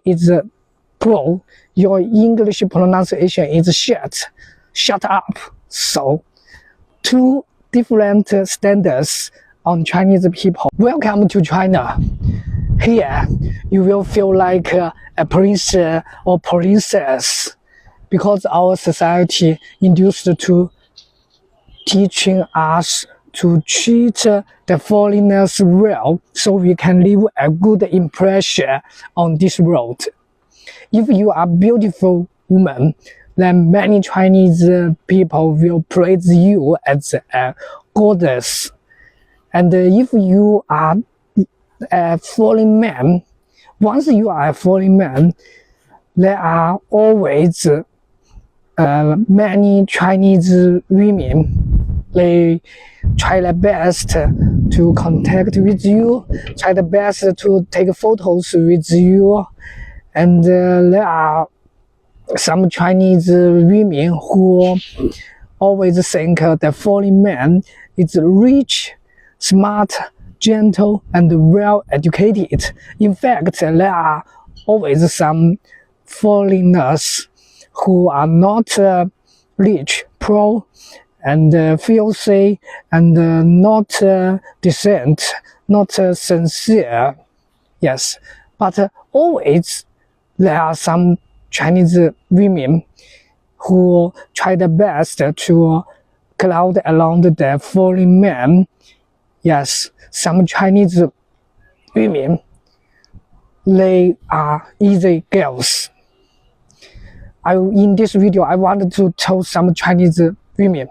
is pro, your English pronunciation is shit. Shut up. So, two different standards on Chinese people. Welcome to China. Here, you will feel like a prince or princess because our society induced to teaching us to treat the foreigners well so we can leave a good impression on this world. If you are a beautiful woman, then many Chinese people will praise you as a goddess. And if you are a foreign man, once you are a foreign man, there are always many Chinese women. They try their best to contact with you, try their best to take photos with you, and there are some Chinese women who always think the foreign man is rich, smart, gentle, and well educated. In fact, there are always some foreigners who are not rich, poor, and filthy, and not decent, not sincere. Yes, but always there are some Chinese women who try their best to cloud around the foreign man. Yes, some Chinese women, they are easy girls. In this video, I wanted to tell some Chinese women,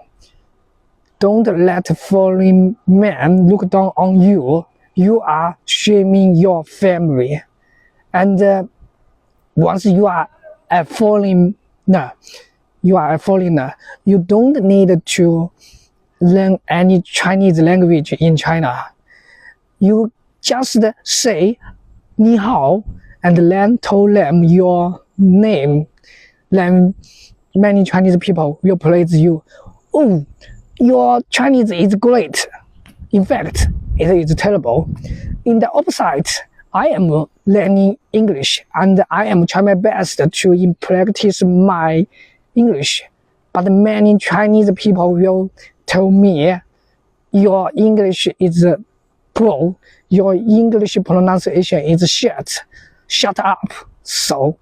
don't let foreign men look down on you. You are shaming your family. And once you are a foreigner, you don't need to learn any Chinese language in China. You just say ni hao and then tell them your name. Then many Chinese people will praise you. Oh, your Chinese is great. In fact, it is terrible. In the opposite, I am learning English and I am trying my best to practice my English. But many Chinese people will tell me, your English is poor, your English pronunciation is shit. Shut up. So,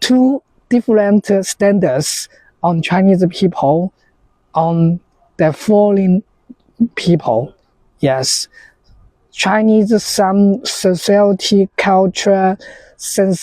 two different standards on Chinese people, on the foreign people. Yes, Chinese, some society, culture, sense